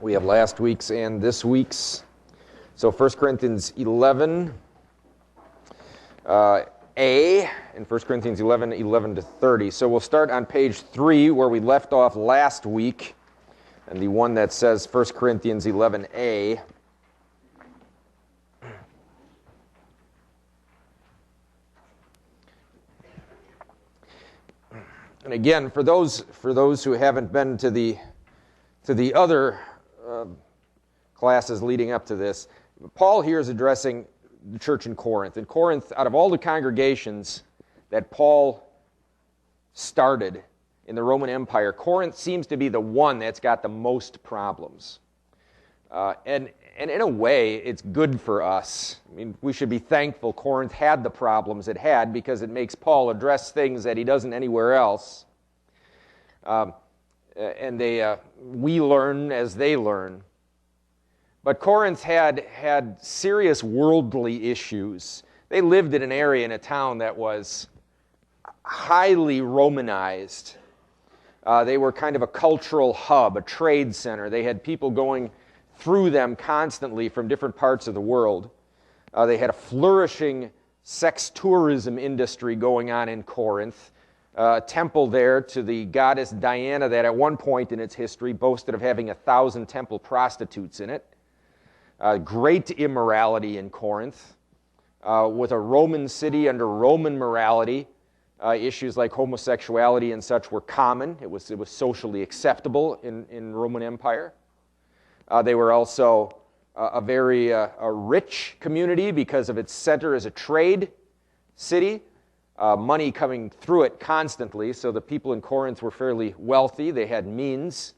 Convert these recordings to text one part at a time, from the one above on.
We have last week's and this week's. So 1 Corinthians 11, A, and 1 Corinthians 11, 11 to 30. So we'll start on page 3 where we left off last week, and the one that says 1 Corinthians 11A. And again, for those who haven't been to the other classes leading up to this, Paul here is addressing the church in Corinth. In Corinth, out of all the congregations that Paul started in the Roman Empire, Corinth seems to be the one that's got the most problems. And in a way, it's good for us. I mean, we should be thankful Corinth had the problems it had because it makes Paul address things that he doesn't anywhere else. We learn as they learn. But Corinth had serious worldly issues. They lived in an area, in a town that was highly Romanized. They were kind of a cultural hub, a trade center. They had people going through them constantly from different parts of the world. They had a flourishing sex tourism industry going on in Corinth. A temple there to the goddess Diana that at one point in its history boasted of having 1,000 temple prostitutes in it. Great immorality in Corinth. With a Roman city under Roman morality, issues like homosexuality and such were common. It was socially acceptable in Roman Empire. They were also a very rich community because of its center as a trade city. Money coming through it constantly, so the people in Corinth were fairly wealthy. They had means.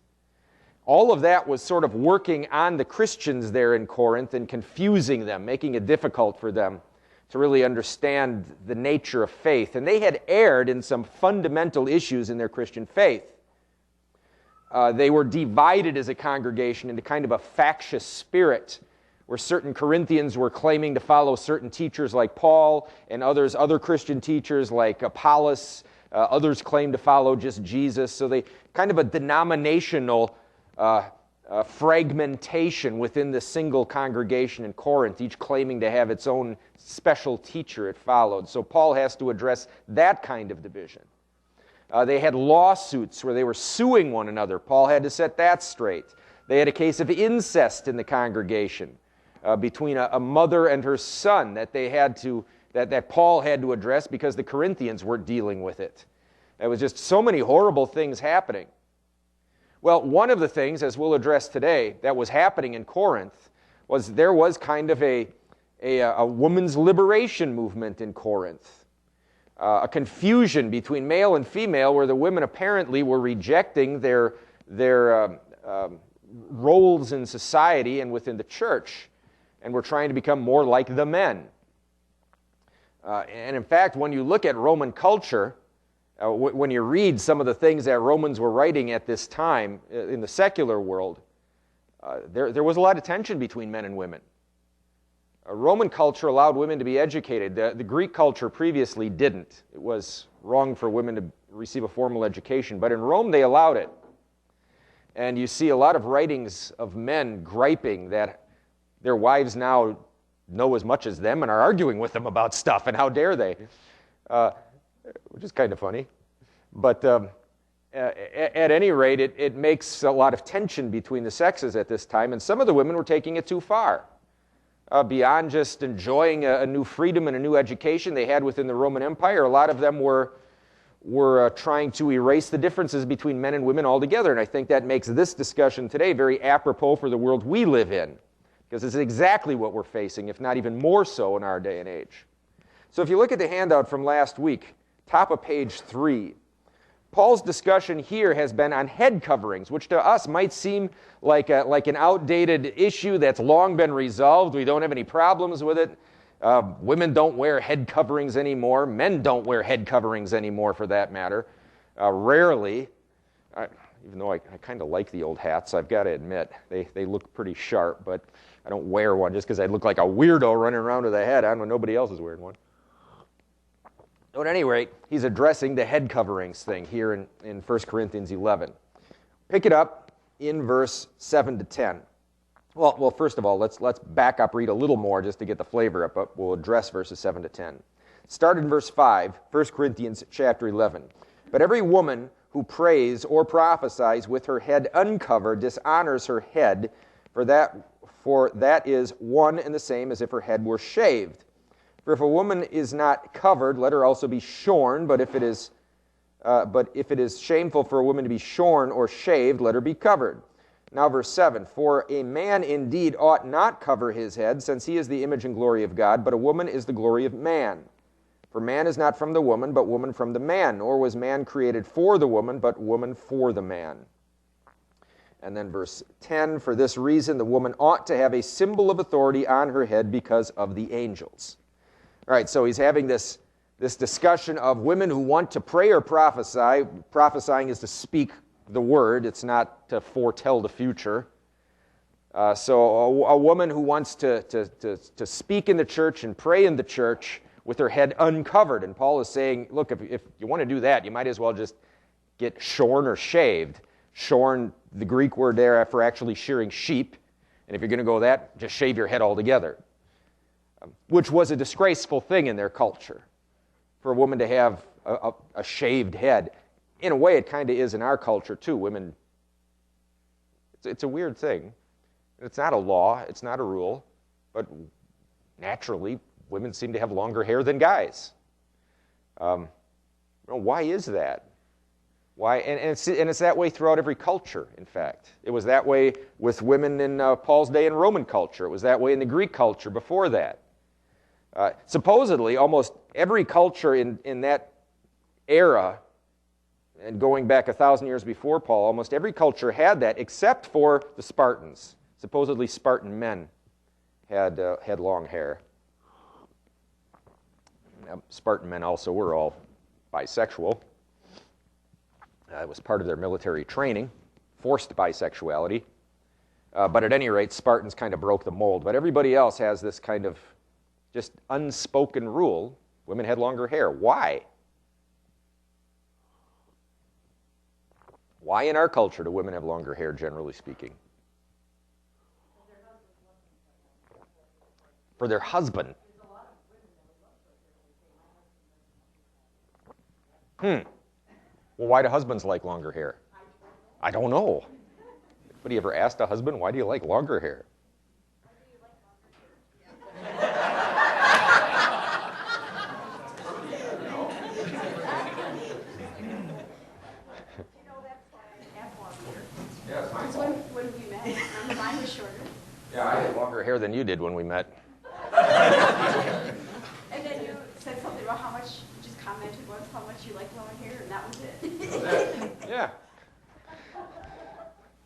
All of that was sort of working on the Christians there in Corinth and confusing them, making it difficult for them to really understand the nature of faith. And they had erred in some fundamental issues in their Christian faith. They were divided as a congregation into kind of a factious spirit, where certain Corinthians were claiming to follow certain teachers like Paul, and other Christian teachers like Apollos. Others claimed to follow just Jesus. So they kind of a denominational fragmentation within the single congregation in Corinth, each claiming to have its own special teacher it followed. So Paul has to address that kind of division. They had lawsuits where they were suing one another. Paul had to set that straight. They had a case of incest in the congregation between a mother and her son that Paul had to address because the Corinthians weren't dealing with it. There was just so many horrible things happening. Well, one of the things, as we'll address today, that was happening in Corinth was there was kind of a woman's liberation movement in Corinth. A confusion between male and female where the women apparently were rejecting their roles in society and within the church and were trying to become more like the men. And in fact, when you look at Roman culture, when you read some of the things that Romans were writing at this time in the secular world, there was a lot of tension between men and women. Roman culture allowed women to be educated. The Greek culture previously didn't. It was wrong for women to receive a formal education, but in Rome they allowed it. And you see a lot of writings of men griping that their wives now know as much as them and are arguing with them about stuff, and how dare they, which is kind of funny. But at any rate, it makes a lot of tension between the sexes at this time, and some of the women were taking it too far. Beyond just enjoying a new freedom and a new education they had within the Roman Empire, a lot of them were trying to erase the differences between men and women altogether. And I think that makes this discussion today very apropos for the world we live in, because it's exactly what we're facing, if not even more so in our day and age. So if you look at the handout from last week, top of page 3, Paul's discussion here has been on head coverings, which to us might seem like an outdated issue that's long been resolved. We don't have any problems with it. Women don't wear head coverings anymore. Men don't wear head coverings anymore, for that matter. Rarely. Even though I kind of like the old hats, I've got to admit. They look pretty sharp, but I don't wear one just because I look like a weirdo running around with a head on when nobody else is wearing one. At any rate, he's addressing the head coverings thing here in 1 Corinthians 11. Pick it up in verse 7 to 10. Well, first of all, let's back up, read a little more just to get the flavor up, but we'll address verses 7 to 10. Start in verse 5, 1 Corinthians chapter 11. But every woman who prays or prophesies with her head uncovered dishonors her head, for that is one and the same as if her head were shaved. For if a woman is not covered, let her also be shorn, but if it is shameful for a woman to be shorn or shaved, let her be covered. Now verse 7, for a man indeed ought not cover his head, since he is the image and glory of God, but a woman is the glory of man. For man is not from the woman, but woman from the man, nor was man created for the woman, but woman for the man. And then verse 10, for this reason the woman ought to have a symbol of authority on her head because of the angels. All right, so he's having this discussion of women who want to pray or prophesy. Prophesying is to speak the word. It's not to foretell the future. So a woman who wants to speak in the church and pray in the church with her head uncovered. And Paul is saying, look, if you want to do that, you might as well just get shorn or shaved. Shorn, the Greek word there for actually shearing sheep. And if you're going to go that, just shave your head altogether. Which was a disgraceful thing in their culture, for a woman to have a shaved head. In a way, it kind of is in our culture, too. Women, it's a weird thing. It's not a law. It's not a rule. But naturally, women seem to have longer hair than guys. Why is that? Why? And it's that way throughout every culture, in fact. It was that way with women in Paul's day in Roman culture. It was that way in the Greek culture before that. Supposedly, almost every culture in that era, and going back 1,000 years before Paul, almost every culture had that, except for the Spartans. Supposedly, Spartan men had long hair. Now, Spartan men also were all bisexual. It was part of their military training, forced bisexuality. But at any rate, Spartans kind of broke the mold. But everybody else has this kind of just unspoken rule. Women had longer hair. Why? Why in our culture do women have longer hair, generally speaking? For their husband. Well, why do husbands like longer hair? I don't know. Anybody ever asked a husband, why do you like longer hair? When we met, mine was shorter. Yeah, I had longer hair than you did when we met. And then you said something about how much, you just commented once how much you like long hair, and that was it. Yeah.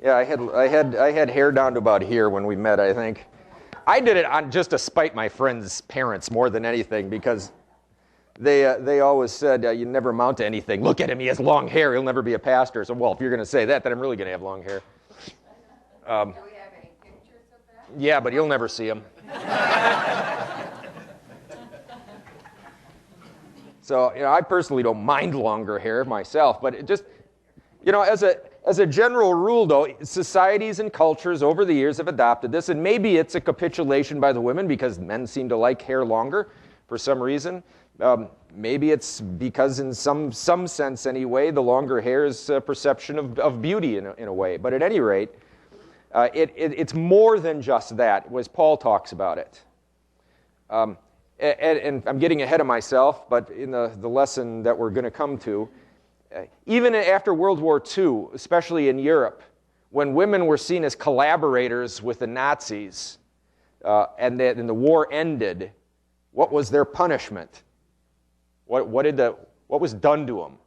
Yeah, I had hair down to about here when we met, I think. I did it just to spite my friends' parents more than anything, because they always said, you never amount to anything. Look at him, he has long hair, he'll never be a pastor. So, well, if you're going to say that, then I'm really going to have long hair. Do we have any pictures of that? Yeah, but you'll never see them. So, I personally don't mind longer hair myself, but it just, as a general rule, though, societies and cultures over the years have adopted this, and maybe it's a capitulation by the women because men seem to like hair longer for some reason. Maybe it's because in some sense anyway, the longer hair is a perception of beauty in a way. But at any rate, it's more than just that, as Paul talks about it. And I'm getting ahead of myself, but in the lesson that we're going to come to, even after World War II, especially in Europe, when women were seen as collaborators with the Nazis, and the war ended, what was their punishment? What was done to them?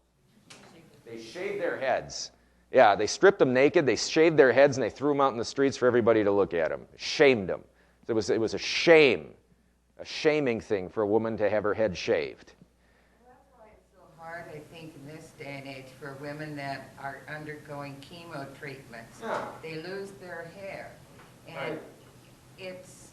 They shaved their heads. Yeah, they stripped them naked, they shaved their heads, and they threw them out in the streets for everybody to look at them. Shamed them. It was a shame, a shaming thing for a woman to have her head shaved. Well, that's why it's so hard, I think, in this day and age for women that are undergoing chemo treatments. Yeah. They lose their hair. And Right. it's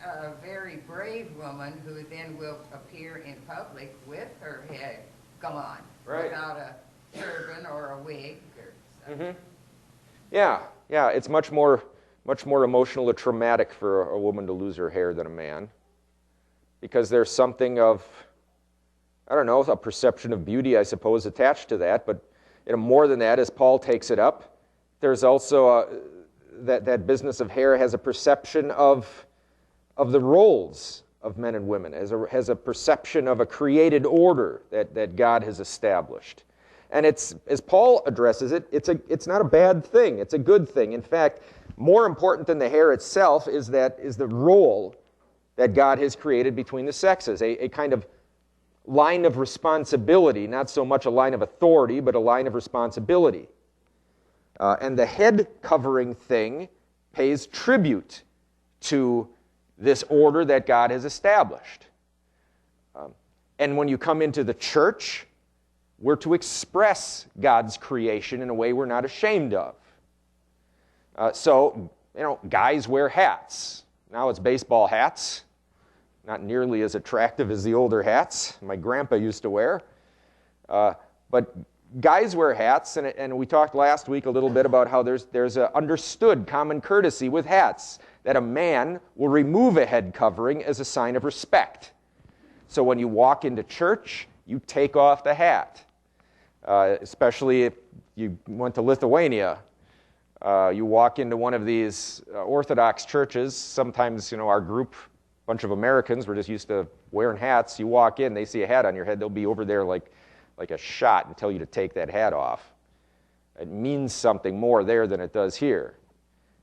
a very brave woman who then will appear in public with her head gone, Right. without a turban or a wig or something. Mm-hmm. Yeah, Yeah, it's much more emotional or traumatic for a woman to lose her hair than a man, because there's something of, I don't know, a perception of beauty, I suppose, attached to that. But more than that, as Paul takes it up, there's also that business of hair has a perception of the roles of men and women, has a perception of a created order that God has established. And it's, as Paul addresses it, it's not a bad thing. It's a good thing. In fact, more important than the hair itself is the role that God has created between the sexes, a kind of line of responsibility, not so much a line of authority, but a line of responsibility. And the head covering thing pays tribute to this order that God has established. And when you come into the church, we're to express God's creation in a way we're not ashamed of. So, guys wear hats. Now it's baseball hats. Not nearly as attractive as the older hats my grandpa used to wear. But guys wear hats, and we talked last week a little bit about how there's an understood common courtesy with hats, that a man will remove a head covering as a sign of respect. So when you walk into church, you take off the hat. Especially if you went to Lithuania. You walk into one of these Orthodox churches, sometimes, our group, a bunch of Americans, we're just used to wearing hats. You walk in, they see a hat on your head, they'll be over there like a shot and tell you to take that hat off. It means something more there than it does here.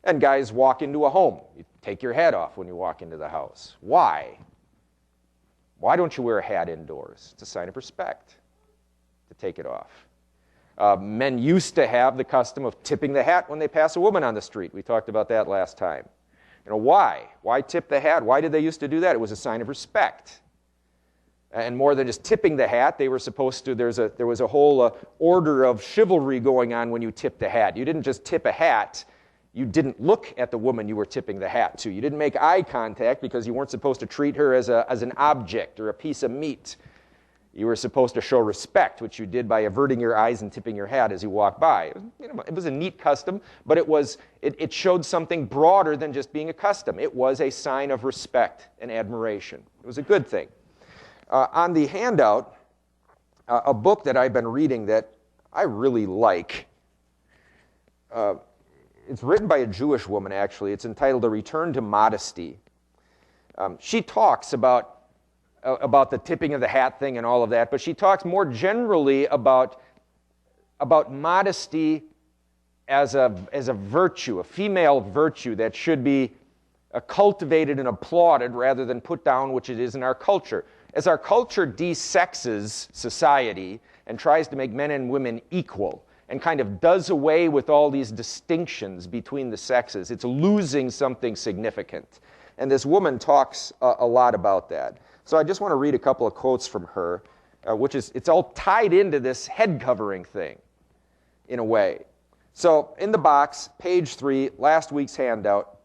And guys walk into a home. You take your hat off when you walk into the house. Why? Why don't you wear a hat indoors? It's a sign of respect to take it off. Men used to have the custom of tipping the hat when they pass a woman on the street. We talked about that last time. Why? Why tip the hat? Why did they used to do that? It was a sign of respect. And more than just tipping the hat, they were supposed to, there was a whole order of chivalry going on when you tipped the hat. You didn't just tip a hat. You didn't look at the woman you were tipping the hat to. You didn't make eye contact because you weren't supposed to treat her as an object or a piece of meat. You were supposed to show respect, which you did by averting your eyes and tipping your hat as you walked by. It was a neat custom, but it showed something broader than just being a custom. It was a sign of respect and admiration. It was a good thing. On the handout, a book that I've been reading that I really like. It's written by a Jewish woman, actually. It's entitled A Return to Modesty. She talks about the tipping of the hat thing and all of that, but she talks more generally about modesty as a virtue, a female virtue that should be cultivated and applauded rather than put down, which it is in our culture. As our culture desexes society and tries to make men and women equal and kind of does away with all these distinctions between the sexes, it's losing something significant. And this woman talks a lot about that. So I just want to read a couple of quotes from her, it's all tied into this head covering thing, in a way. So in the box, page 3, last week's handout.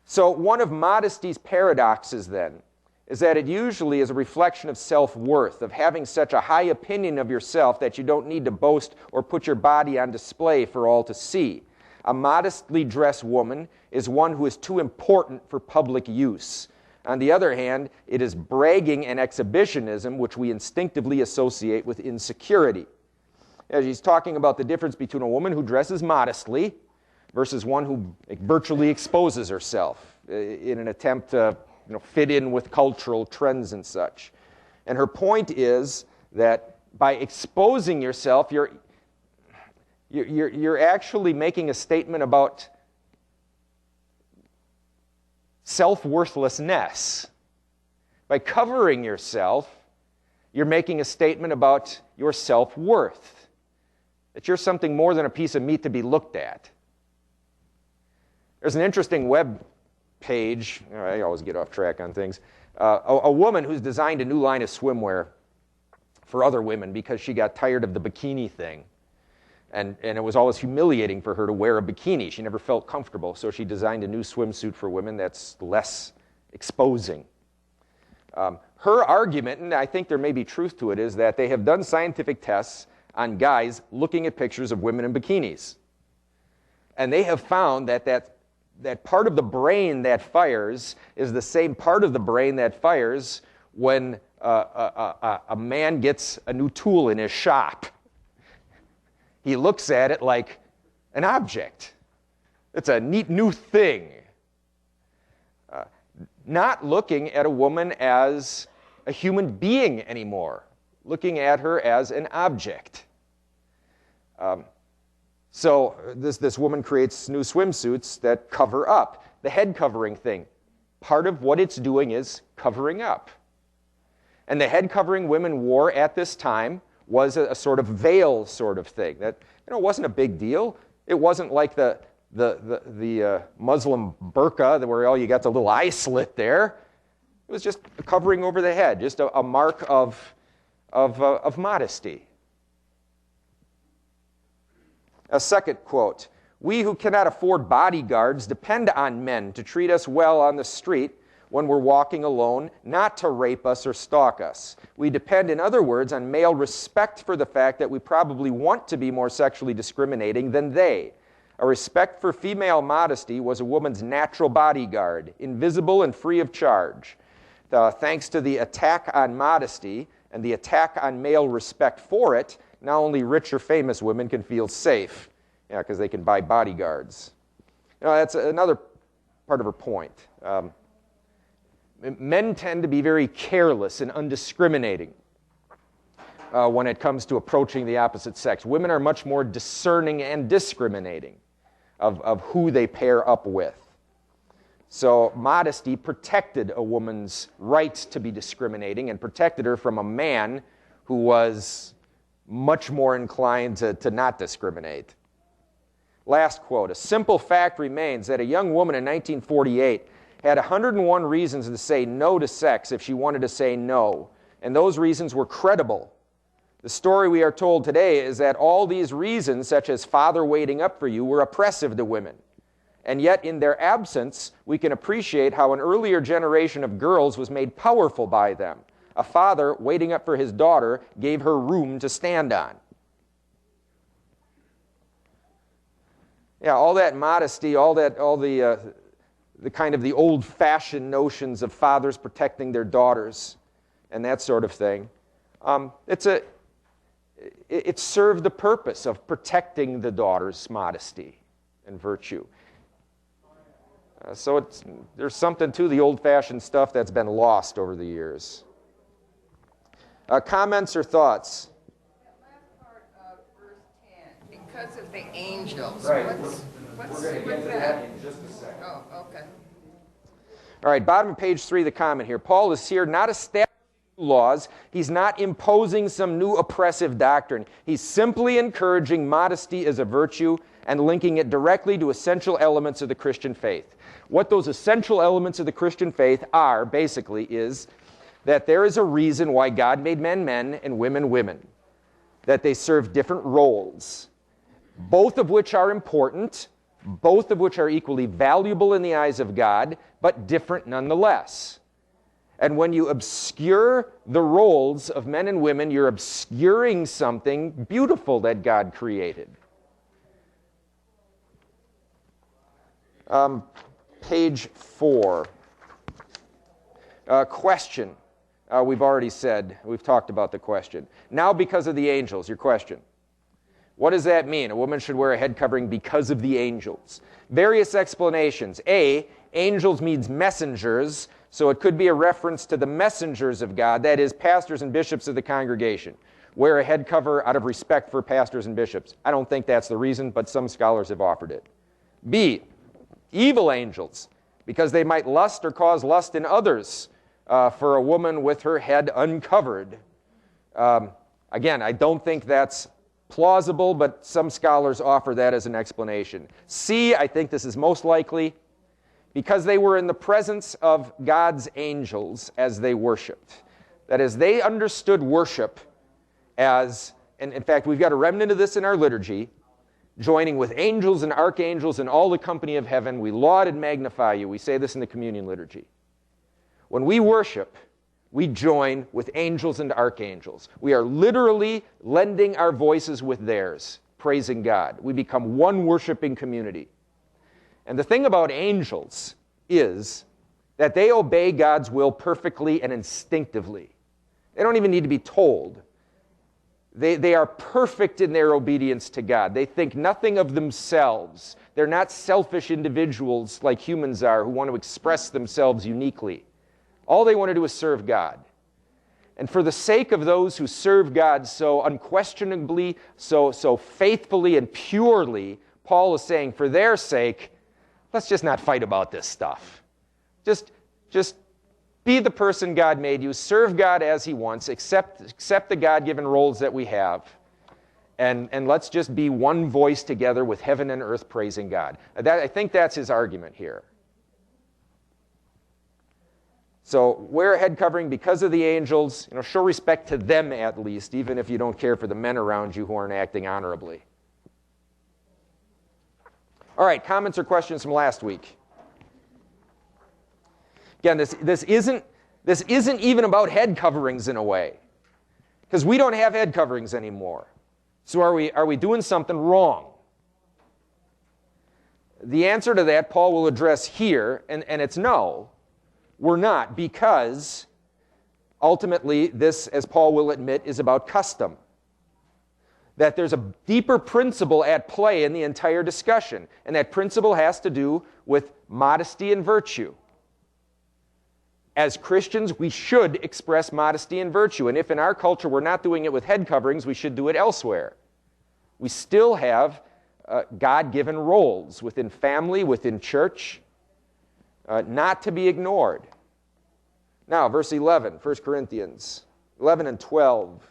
So one of modesty's paradoxes, then, is that it usually is a reflection of self-worth, of having such a high opinion of yourself that you don't need to boast or put your body on display for all to see. A modestly dressed woman is one who is too important for public use. On the other hand, it is bragging and exhibitionism which we instinctively associate with insecurity. As he's talking about the difference between a woman who dresses modestly versus one who virtually exposes herself in an attempt to fit in with cultural trends and such. And her point is that by exposing yourself, you're actually making a statement about self-worthlessness. By covering yourself, you're making a statement about your self-worth, that you're something more than a piece of meat to be looked at. There's an interesting web page, I always get off track on things, a woman who's designed a new line of swimwear for other women because she got tired of the bikini thing. And it was always humiliating for her to wear a bikini. She never felt comfortable, so she designed a new swimsuit for women that's less exposing. Her argument, and I think there may be truth to it, is that they have done scientific tests on guys looking at pictures of women in bikinis. And they have found that part of the brain that fires is the same part of the brain that fires when a man gets a new tool in his shop. He looks at it like an object. It's a neat new thing. Not looking at a woman as a human being anymore, looking at her as an object. So this woman creates new swimsuits that cover up. The head covering thing, part of what it's doing is covering up. And the head covering women wore at this time was a sort of veil sort of thing. That wasn't a big deal. It wasn't like the Muslim burqa where all you got the little eye slit there. It was just covering over the head, just a mark of modesty. A second quote, "We who cannot afford bodyguards depend on men to treat us well on the street when we're walking alone, not to rape us or stalk us. We depend, in other words, on male respect for the fact that we probably want to be more sexually discriminating than they. A respect for female modesty was a woman's natural bodyguard, invisible and free of charge. Thanks to the attack on modesty and the attack on male respect for it, now only rich or famous women can feel safe." Yeah, because they can buy bodyguards. That's another part of her point. Men tend to be very careless and undiscriminating when it comes to approaching the opposite sex. Women are much more discerning and discriminating of who they pair up with. So modesty protected a woman's right to be discriminating and protected her from a man who was much more inclined to not discriminate. Last quote, "A simple fact remains that a young woman in 1948 had 101 reasons to say no to sex if she wanted to say no, and those reasons were credible. The story we are told today is that all these reasons, such as father waiting up for you, were oppressive to women. And yet, in their absence, we can appreciate how an earlier generation of girls was made powerful by them. A father waiting up for his daughter gave her room to stand on." Yeah, all that modesty, all the kind of the old-fashioned notions of fathers protecting their daughters and that sort of thing. It served the purpose of protecting the daughter's modesty and virtue. So there's something to the old-fashioned stuff that's been lost over the years. Comments or thoughts? That last part of verse 10, because of the angels. Right. What's We're going to get to that in just a second. Oh, okay. All right, bottom of page 3, the comment here. Paul is here not establishing laws. He's not imposing some new oppressive doctrine. He's simply encouraging modesty as a virtue and linking it directly to essential elements of the Christian faith. What those essential elements of the Christian faith are, basically, is that there is a reason why God made men men and women women, that they serve different roles, both of which are important, both of which are equally valuable in the eyes of God, but different nonetheless. And when you obscure the roles of men and women, you're obscuring something beautiful that God created. Page 4. Question. We've already said, we've talked about the question. Now because of the angels, your question. What does that mean? A woman should wear a head covering because of the angels. Various explanations. A, angels means messengers, so it could be a reference to the messengers of God, that is, pastors and bishops of the congregation. Wear a head cover out of respect for pastors and bishops. I don't think that's the reason, but some scholars have offered it. B, evil angels, because they might lust or cause lust in others for a woman with her head uncovered. Again, I don't think that's plausible, but some scholars offer that as an explanation. C, I think this is most likely, because they were in the presence of God's angels as they worshiped. That is, they understood worship as, and in fact, we've got a remnant of this in our liturgy, joining with angels and archangels and all the company of heaven, we laud and magnify you. We say this in the communion liturgy. When we worship, we join with angels and archangels. We are literally lending our voices with theirs, praising God. We become one worshiping community. And the thing about angels is that they obey God's will perfectly and instinctively. They don't even need to be told. They are perfect in their obedience to God. They think nothing of themselves. They're not selfish individuals like humans are who want to express themselves uniquely. All they want to do is serve God. And for the sake of those who serve God so unquestionably, so faithfully and purely, Paul is saying, for their sake, let's just not fight about this stuff. Just be the person God made you, serve God as He wants, accept the God-given roles that we have, and let's just be one voice together with heaven and earth praising God. I think that's his argument here. So wear a head covering because of the angels. Show respect to them at least, even if you don't care for the men around you who aren't acting honorably. All right, comments or questions from last week? Again, this isn't even about head coverings in a way, because we don't have head coverings anymore. So are we doing something wrong? The answer to that Paul will address here, and it's no, we're not, because ultimately this, as Paul will admit, is about custom. That there's a deeper principle at play in the entire discussion, and that principle has to do with modesty and virtue. As Christians, we should express modesty and virtue, and if in our culture we're not doing it with head coverings, we should do it elsewhere. We still have God-given roles within family, within church, not to be ignored. Now, verse 11, 1 Corinthians 11 and 12.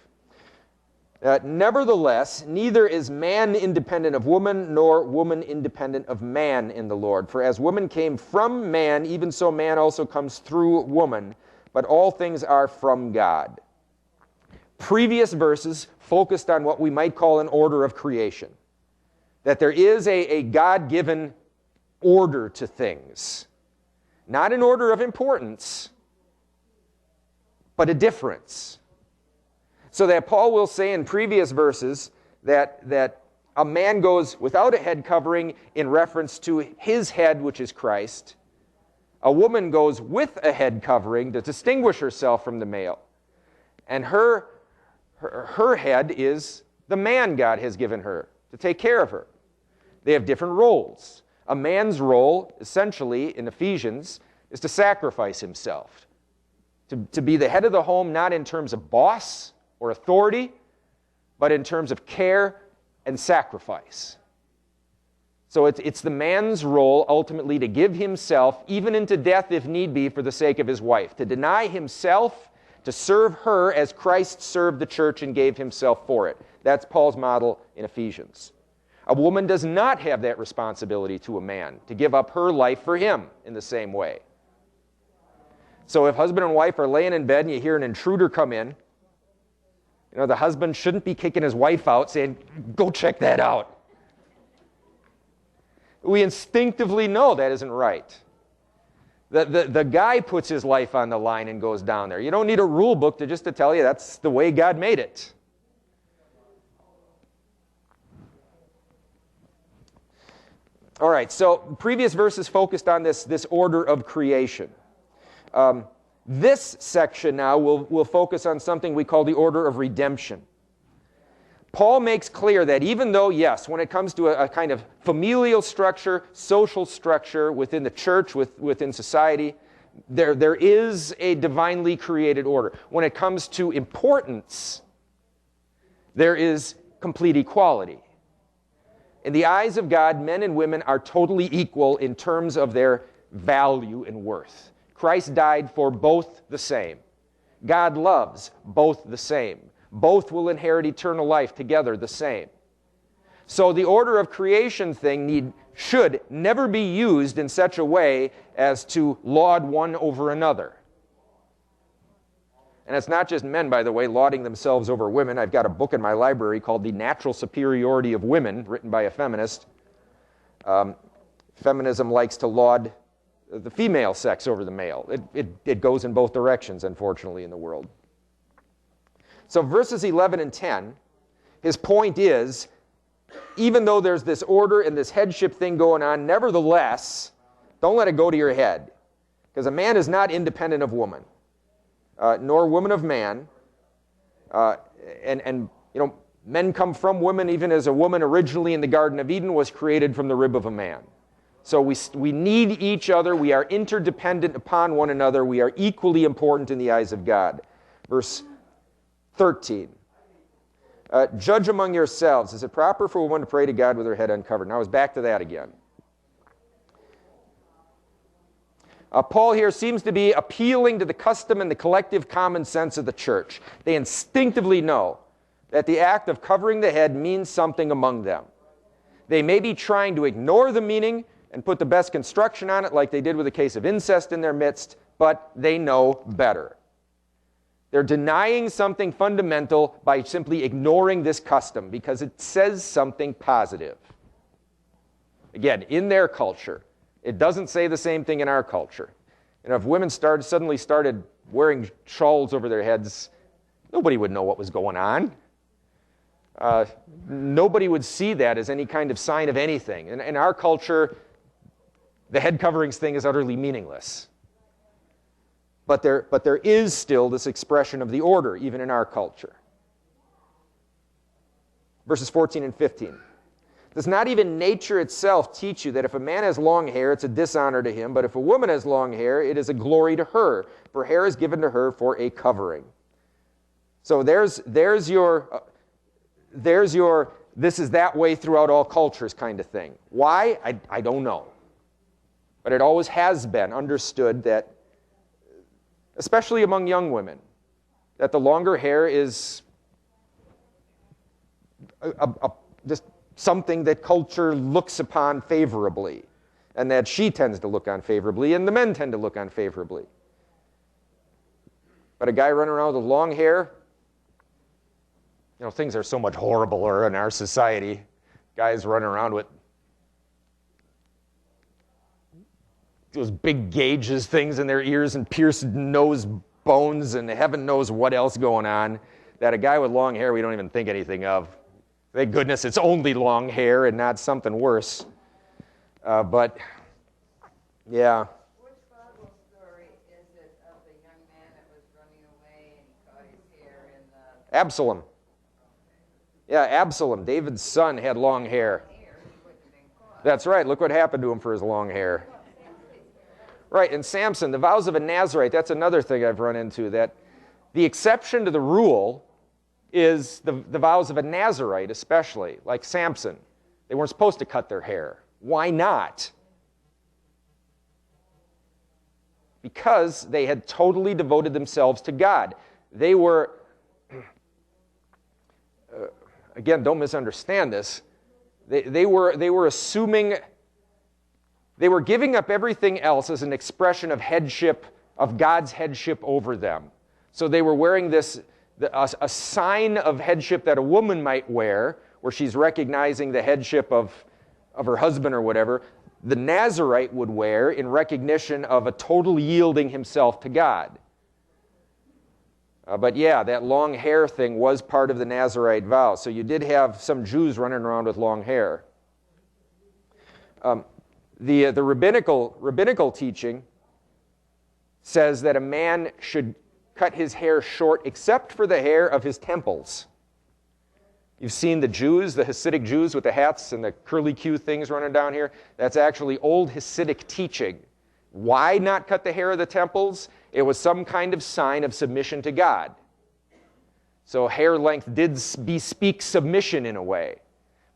Nevertheless, neither is man independent of woman, nor woman independent of man in the Lord. For as woman came from man, even so man also comes through woman. But all things are from God. Previous verses focused on what we might call an order of creation. That there is a God-given order to things. Not an order of importance, but a difference. So that Paul will say in previous verses that a man goes without a head covering in reference to his head, which is Christ. A woman goes with a head covering to distinguish herself from the male. And her head is the man God has given her to take care of her. They have different roles. A man's role, essentially, in Ephesians, is to sacrifice himself. To be the head of the home, not in terms of boss or authority, but in terms of care and sacrifice. So it's the man's role, ultimately, to give himself, even into death if need be, for the sake of his wife. To deny himself, to serve her as Christ served the church and gave himself for it. That's Paul's model in Ephesians. A woman does not have that responsibility to a man, to give up her life for him in the same way. So if husband and wife are laying in bed and you hear an intruder come in, the husband shouldn't be kicking his wife out saying, go check that out. We instinctively know that isn't right. The guy puts his life on the line and goes down there. You don't need a rule book to tell you that's the way God made it. All right, so previous verses focused on this order of creation. This section now will focus on something we call the order of redemption. Paul makes clear that even though, yes, when it comes to a kind of familial structure, social structure within the church, within society, there is a divinely created order. When it comes to importance, there is complete equality. In the eyes of God, men and women are totally equal in terms of their value and worth. Christ died for both the same. God loves both the same. Both will inherit eternal life together the same. So the order of creation thing should never be used in such a way as to laud one over another. And it's not just men, by the way, lauding themselves over women. I've got a book in my library called The Natural Superiority of Women, written by a feminist. Feminism likes to laud the female sex over the male. It goes in both directions, unfortunately, in the world. So verses 11 and 10, his point is, even though there's this order and this headship thing going on, nevertheless, don't let it go to your head. Because a man is not independent of woman, nor woman of man. And men come from women, even as a woman originally in the Garden of Eden was created from the rib of a man. So we need each other. We are interdependent upon one another. We are equally important in the eyes of God. Verse 13. Judge among yourselves. Is it proper for a woman to pray to God with her head uncovered? Now, I was back to that again. Paul here seems to be appealing to the custom and the collective common sense of the church. They instinctively know that the act of covering the head means something among them. They may be trying to ignore the meaning and put the best construction on it, like they did with the case of incest in their midst, but they know better. They're denying something fundamental by simply ignoring this custom because it says something positive. Again, in their culture. It doesn't say the same thing in our culture. And if women suddenly started wearing shawls over their heads, nobody would know what was going on. Nobody would see that as any kind of sign of anything. In our culture, the head coverings thing is utterly meaningless. But there is still this expression of the order, even in our culture. Verses 14 and 15. Does not even nature itself teach you that if a man has long hair, it's a dishonor to him, but if a woman has long hair, it is a glory to her, for hair is given to her for a covering. So there's your this is that way throughout all cultures kind of thing. Why? I don't know. But it always has been understood that, especially among young women, that the longer hair is just something that culture looks upon favorably, and that she tends to look on favorably, and the men tend to look on favorably. But a guy running around with long hair, things are so much horribler in our society. Guys running around with those big gauges things in their ears and pierced nose bones and heaven knows what else going on, that a guy with long hair we don't even think anything of. Thank goodness it's only long hair and not something worse. But, yeah. Which Bible story is it of the young man that was running away and he caught his hair in the... Absalom. Yeah, Absalom, David's son, had long hair. That's right. Look what happened to him for his long hair. Right, and Samson, the vows of a Nazarite, that's another thing I've run into, that the exception to the rule is the vows of a Nazarite especially, like Samson. They weren't supposed to cut their hair. Why not? Because they had totally devoted themselves to God. They were, again, don't misunderstand this, they were assuming, they were giving up everything else as an expression of headship, of God's headship over them. So they were wearing this, a sign of headship that a woman might wear, where she's recognizing the headship of her husband or whatever, the Nazarite would wear in recognition of a total yielding himself to God. But yeah, that long hair thing was part of the Nazarite vow. So you did have some Jews running around with long hair. The rabbinical teaching says that a man should cut his hair short except for the hair of his temples. You've seen the Jews, the Hasidic Jews with the hats and the curly Q things running down here. That's actually old Hasidic teaching. Why not cut the hair of the temples? It was some kind of sign of submission to God. So hair length did bespeak submission in a way.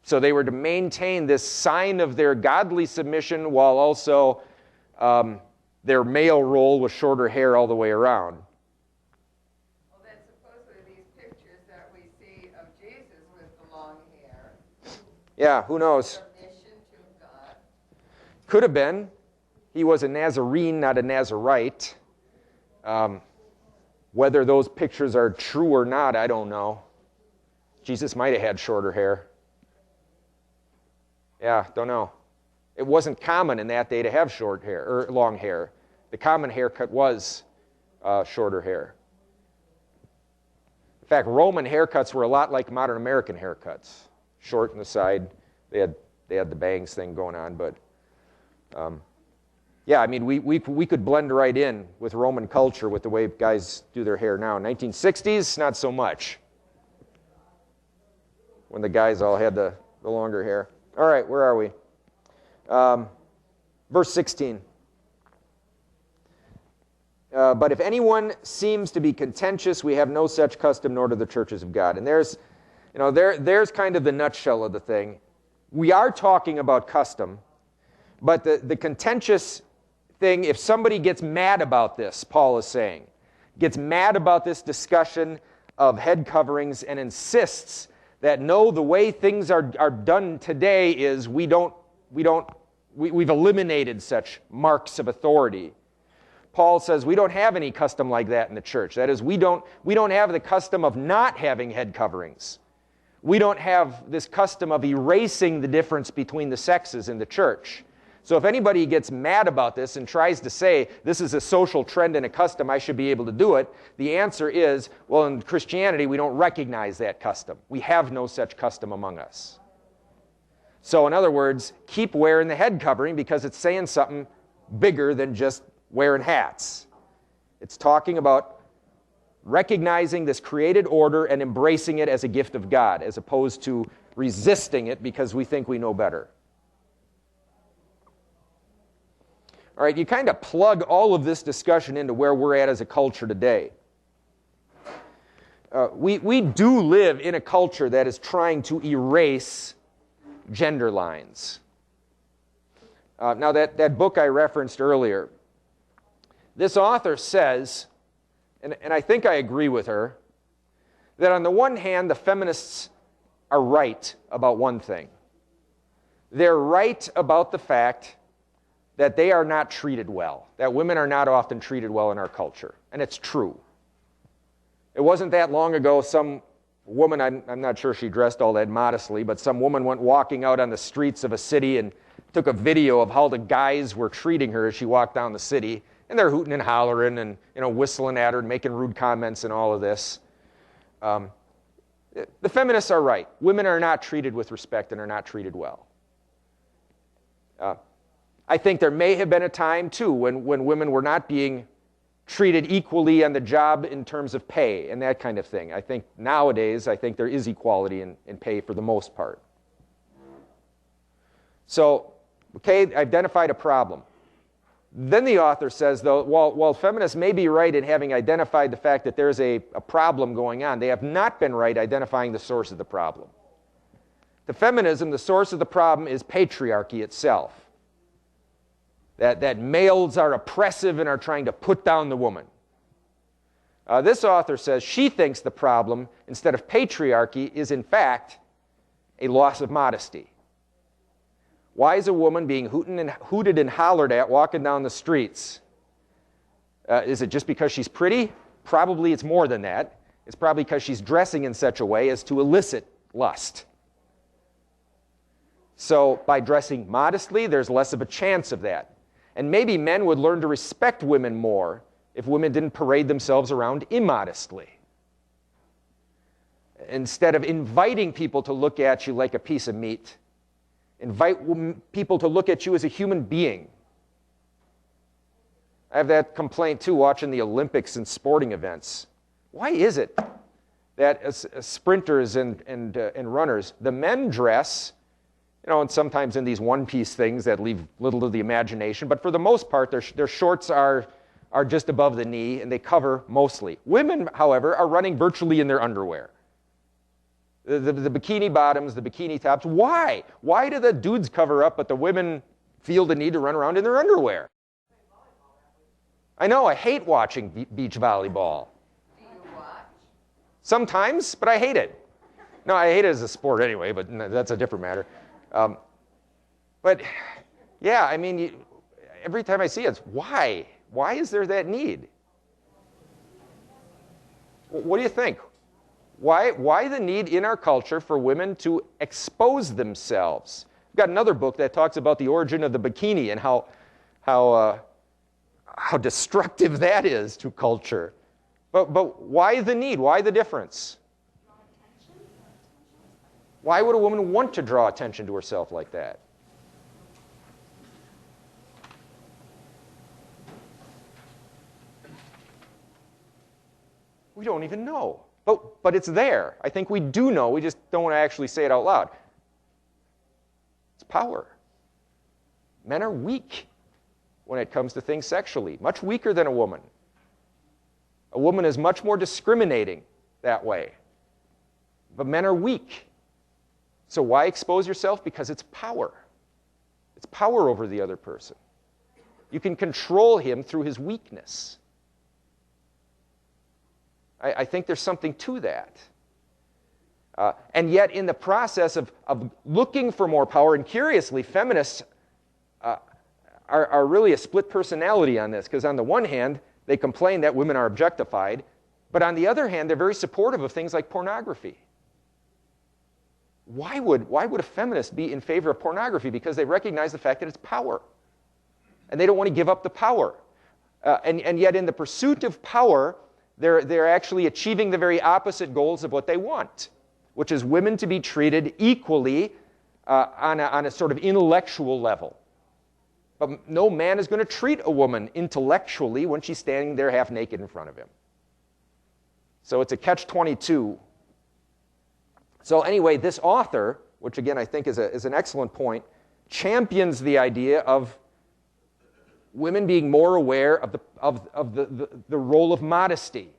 So they were to maintain this sign of their godly submission while also their male role was shorter hair all the way around. Well, then supposedly these pictures that we see of Jesus with the long hair. Yeah, who knows? Submission to God. Could have been. He was a Nazarene, not a Nazarite. Whether those pictures are true or not, I don't know. Jesus might have had shorter hair. Yeah, don't know. It wasn't common in that day to have short hair or long hair. The common haircut was shorter hair. In fact, Roman haircuts were a lot like modern American haircuts. Short in the side, They had the bangs thing going on, but yeah, I mean, we could blend right in with Roman culture with the way guys do their hair now. 1960s, not so much, when the guys all had the longer hair. All right, where are we? Verse 16. But if anyone seems to be contentious, we have no such custom, nor do the churches of God. And there's kind of the nutshell of the thing. We are talking about custom, but the contentious thing, if somebody gets mad about this, Paul is saying, gets mad about this discussion of head coverings and insists that no, the way things are done today is we've eliminated such marks of authority. Paul says we don't have any custom like that in the church. That is, we don't have the custom of not having head coverings. We don't have this custom of erasing the difference between the sexes in the church. So if anybody gets mad about this and tries to say this is a social trend and a custom, I should be able to do it, the answer is, well, in Christianity, we don't recognize that custom. We have no such custom among us. So in other words, keep wearing the head covering because it's saying something bigger than just wearing hats. It's talking about recognizing this created order and embracing it as a gift of God, as opposed to resisting it because we think we know better. All right, you kind of plug all of this discussion into where we're at as a culture today. We do live in a culture that is trying to erase gender lines. Now, that book I referenced earlier, this author says, and I think I agree with her, that on the one hand, the feminists are right about one thing. They're right about the fact that they are not treated well, that women are not often treated well in our culture, and it's true. It wasn't that long ago, some woman, I'm not sure she dressed all that modestly, but some woman went walking out on the streets of a city and took a video of how the guys were treating her as she walked down the city, and they're hooting and hollering and whistling at her and making rude comments and all of this. The feminists are right. Women are not treated with respect and are not treated well. I think there may have been a time, too, when women were not being treated equally on the job in terms of pay and that kind of thing. I think nowadays, I think there is equality in pay for the most part. So, okay, identified a problem. Then the author says, though, while feminists may be right in having identified the fact that there's a problem going on, they have not been right identifying the source of the problem. To feminism, the source of the problem is patriarchy itself. That males are oppressive and are trying to put down the woman. This author says she thinks the problem, instead of patriarchy, is in fact a loss of modesty. Why is a woman being hooted and hollered at walking down the streets? Is it just because she's pretty? Probably it's more than that. It's probably because she's dressing in such a way as to elicit lust. So by dressing modestly, there's less of a chance of that. And maybe men would learn to respect women more if women didn't parade themselves around immodestly. Instead of inviting people to look at you like a piece of meat, invite people to look at you as a human being. I have that complaint too watching the Olympics and sporting events. Why is it that as sprinters and runners, the men dress, and sometimes in these one-piece things that leave little to the imagination, but for the most part, their shorts are just above the knee and they cover mostly. Women, however, are running virtually in their underwear. The bikini bottoms, the bikini tops. Why? Why do the dudes cover up, but the women feel the need to run around in their underwear? I know, I hate watching beach volleyball. Do you watch? Sometimes, but I hate it. No, I hate it as a sport anyway, but that's a different matter. But yeah, I mean, every time I see it, it's why? Why is there that need? What do you think? Why the need in our culture for women to expose themselves? I've got another book that talks about the origin of the bikini and how destructive that is to culture. But why the need? Why the difference? Why would a woman want to draw attention to herself like that? We don't even know. But it's there. I think we do know. We just don't want to actually say it out loud. It's power. Men are weak when it comes to things sexually, much weaker than a woman. A woman is much more discriminating that way. But men are weak. So why expose yourself? Because it's power. It's power over the other person. You can control him through his weakness. I think there's something to that. And yet, in the process of looking for more power, and curiously, feminists are really a split personality on this, because on the one hand, they complain that women are objectified, but on the other hand, they're very supportive of things like pornography. Why would a feminist be in favor of pornography? Because they recognize the fact that it's power, and they don't want to give up the power. And yet, in the pursuit of power, they're actually achieving the very opposite goals of what they want, which is women to be treated equally on a sort of intellectual level. But no man is going to treat a woman intellectually when she's standing there half naked in front of him. So it's a catch-22. So anyway, this author, which again I think is an excellent point, champions the idea of women being more aware of the role of modesty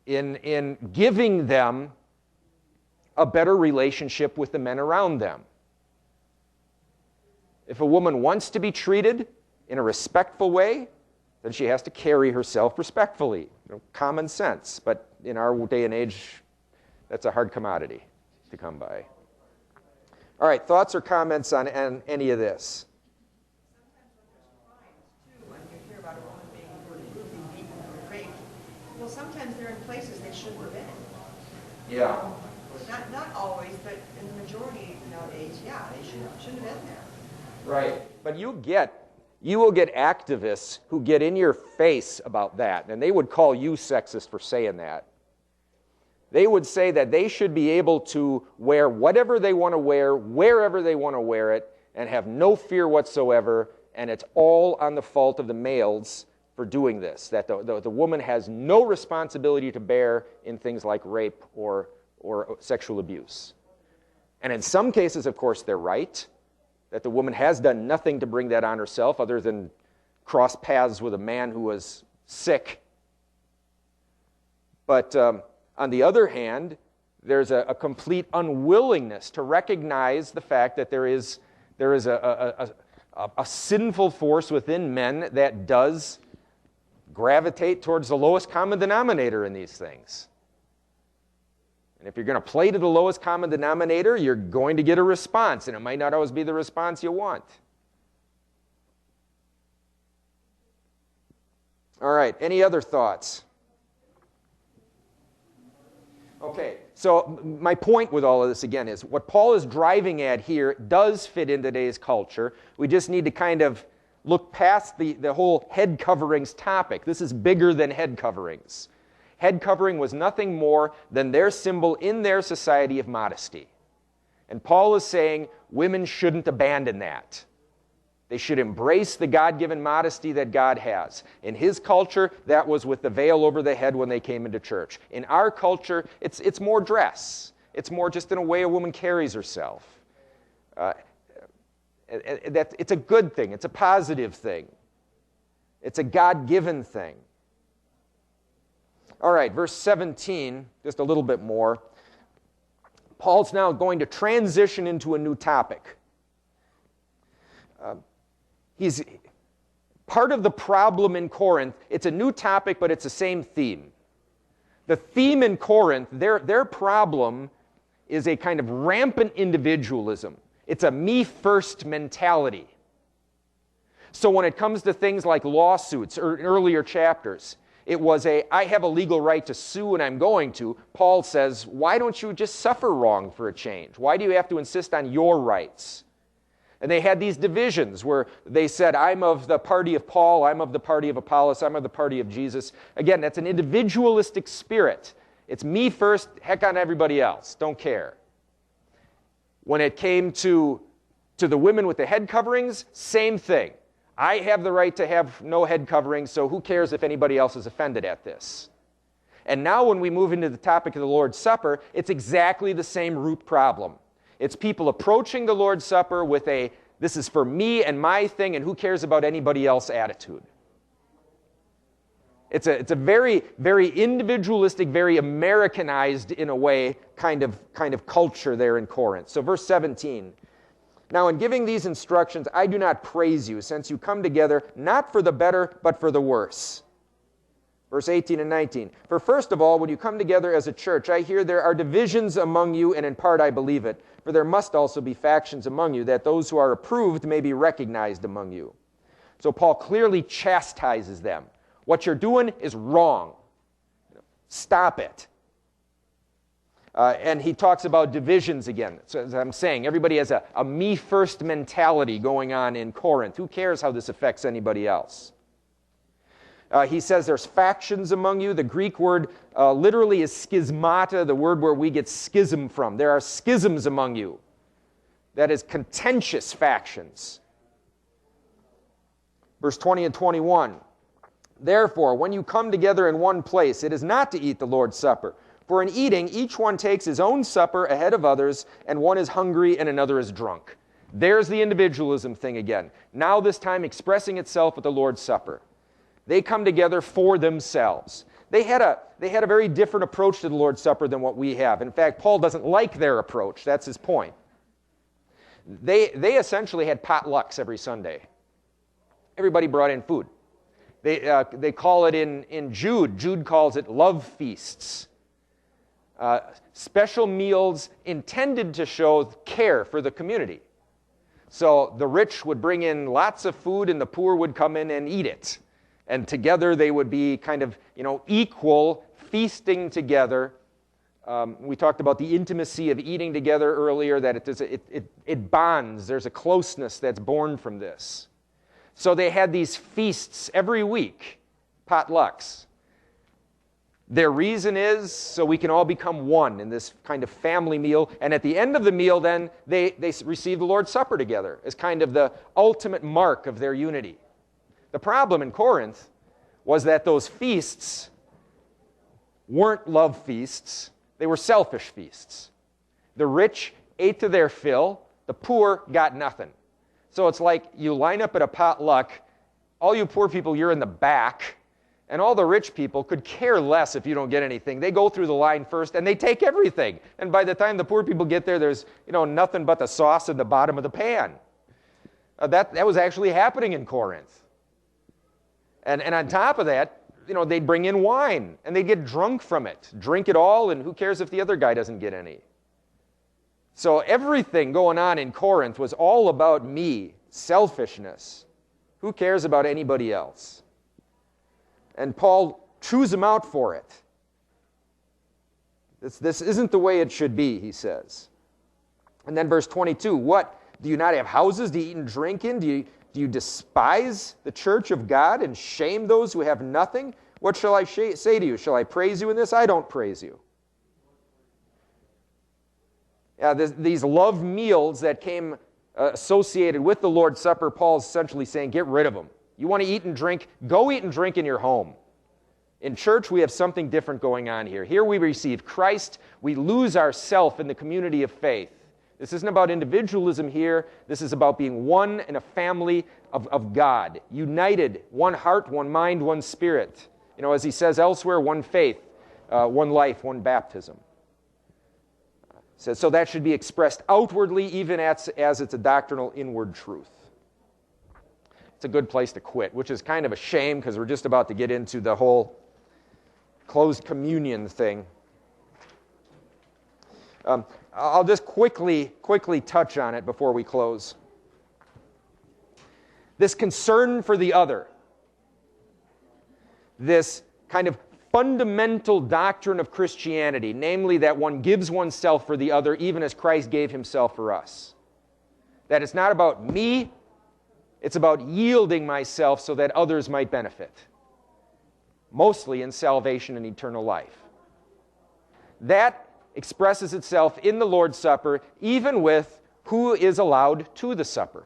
in giving them a better relationship with the men around them. If a woman wants to be treated in a respectful way, then she has to carry herself respectfully. Common sense, but in our day and age, that's a hard commodity to come by. All right, thoughts or comments on any of this? Sometimes they're in places they shouldn't have been. Yeah. Not always, but in the majority nowadays, yeah, they shouldn't have been there. Right. But you will get activists who get in your face about that, and they would call you sexist for saying that. They would say that they should be able to wear whatever they want to wear, wherever they want to wear it, and have no fear whatsoever, and it's all on the fault of the males for doing this, that the woman has no responsibility to bear in things like rape or sexual abuse. And in some cases, of course, they're right, that the woman has done nothing to bring that on herself other than cross paths with a man who was sick. But on the other hand, there's a complete unwillingness to recognize the fact that there is a sinful force within men that does gravitate towards the lowest common denominator in these things. And if you're going to play to the lowest common denominator, you're going to get a response, and it might not always be the response you want. All right, any other thoughts? Okay, so my point with all of this, again, is what Paul is driving at here does fit in today's culture. We just need to kind of look past the whole head coverings topic. This is bigger than head coverings. Head covering was nothing more than their symbol in their society of modesty. And Paul is saying women shouldn't abandon that. They should embrace the God-given modesty that God has. In his culture, that was with the veil over the head when they came into church. In our culture, it's more dress. It's more just in a way a woman carries herself. It's a good thing. It's a positive thing. It's a God-given thing. All right, verse 17, just a little bit more. Paul's now going to transition into a new topic. He's part of the problem in Corinth. It's a new topic, but it's the same theme. The theme in Corinth, their problem is a kind of rampant individualism. It's a me-first mentality. So when it comes to things like lawsuits or earlier chapters, it was I have a legal right to sue and I'm going to. Paul says, why don't you just suffer wrong for a change? Why do you have to insist on your rights? And they had these divisions where they said, I'm of the party of Paul, I'm of the party of Apollos, I'm of the party of Jesus. Again, that's an individualistic spirit. It's me first, heck on everybody else, don't care. When it came to the women with the head coverings, same thing. I have the right to have no head covering, so who cares if anybody else is offended at this? And now when we move into the topic of the Lord's Supper, it's exactly the same root problem. It's people approaching the Lord's Supper with a, this is for me and my thing, and who cares about anybody else attitude. It's a very, very individualistic, very Americanized, in a way, kind of culture there in Corinth. So verse 17. Now in giving these instructions, I do not praise you, since you come together not for the better, but for the worse. Verse 18 and 19. For first of all, when you come together as a church, I hear there are divisions among you, and in part I believe it. For there must also be factions among you, that those who are approved may be recognized among you. So Paul clearly chastises them. What you're doing is wrong. Stop it. And he talks about divisions again. So as I'm saying, everybody has a me-first mentality going on in Corinth. Who cares how this affects anybody else? He says there's factions among you. The Greek word literally is schismata, the word where we get schism from. There are schisms among you. That is contentious factions. Verse 20 and 21. Therefore, when you come together in one place, it is not to eat the Lord's Supper. For in eating, each one takes his own supper ahead of others, and one is hungry and another is drunk. There's the individualism thing again. Now this time expressing itself at the Lord's Supper. They come together for themselves. They had a very different approach to the Lord's Supper than what we have. In fact, Paul doesn't like their approach. That's his point. They essentially had potlucks every Sunday. Everybody brought in food. They call it in Jude. Jude calls it love feasts. Special meals intended to show care for the community. So the rich would bring in lots of food and the poor would come in and eat it. And together they would be kind of, equal, feasting together. We talked about the intimacy of eating together earlier, that it bonds. There's a closeness that's born from this. So they had these feasts every week, potlucks. Their reason is so we can all become one in this kind of family meal. And at the end of the meal, then, they receive the Lord's Supper together as kind of the ultimate mark of their unity. The problem in Corinth was that those feasts weren't love feasts. They were selfish feasts. The rich ate to their fill. The poor got nothing. So it's like you line up at a potluck, all you poor people, you're in the back, and all the rich people could care less if you don't get anything. They go through the line first, and they take everything. And by the time the poor people get there, there's nothing but the sauce in the bottom of the pan. That was actually happening in Corinth. And on top of that, they'd bring in wine, and they'd get drunk from it. Drink it all, and who cares if the other guy doesn't get any? So everything going on in Corinth was all about me, selfishness. Who cares about anybody else? And Paul chews them out for it. This isn't the way it should be, he says. And then verse 22, what? Do you not have houses to eat and drink in? Do you despise the church of God and shame those who have nothing? What shall I say to you? Shall I praise you in this? I don't praise you. These love meals that came associated with the Lord's Supper, Paul's essentially saying, get rid of them. You want to eat and drink? Go eat and drink in your home. In church, we have something different going on here. Here we receive Christ. We lose ourself in the community of faith. This isn't about individualism here. This is about being one in a family of God. United, one heart, one mind, one spirit. As he says elsewhere, one faith, one life, one baptism. So that should be expressed outwardly, even as it's a doctrinal inward truth. It's a good place to quit, which is kind of a shame because we're just about to get into the whole closed communion thing. I'll just quickly touch on it before we close. This concern for the other, this kind of fundamental doctrine of Christianity, namely that one gives oneself for the other even as Christ gave himself for us. That it's not about me, it's about yielding myself so that others might benefit, mostly in salvation and eternal life. That expresses itself in the Lord's Supper, even with who is allowed to the supper.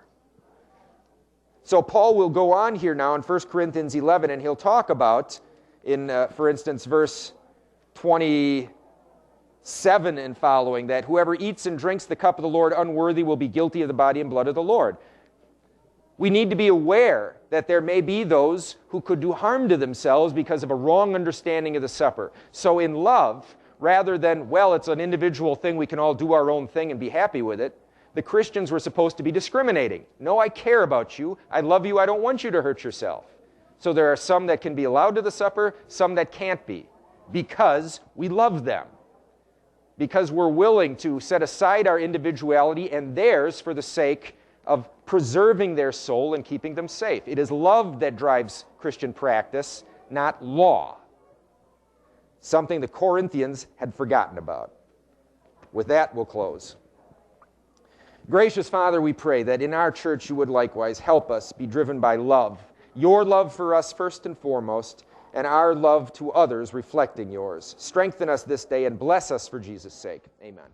So Paul will go on here now in 1 Corinthians 11, and he'll talk about, for instance, verse 27 and following, that whoever eats and drinks the cup of the Lord unworthy will be guilty of the body and blood of the Lord. We need to be aware that there may be those who could do harm to themselves because of a wrong understanding of the supper. So in love, rather than, well, it's an individual thing, we can all do our own thing and be happy with it, the Christians were supposed to be discriminating. No, I care about you. I love you. I don't want you to hurt yourself. So there are some that can be allowed to the supper, some that can't be, because we love them. Because we're willing to set aside our individuality and theirs for the sake of preserving their soul and keeping them safe. It is love that drives Christian practice, not law. Something the Corinthians had forgotten about. With that, we'll close. Gracious Father, we pray that in our church you would likewise help us be driven by love, your love for us first and foremost, and our love to others reflecting yours. Strengthen us this day and bless us for Jesus' sake. Amen.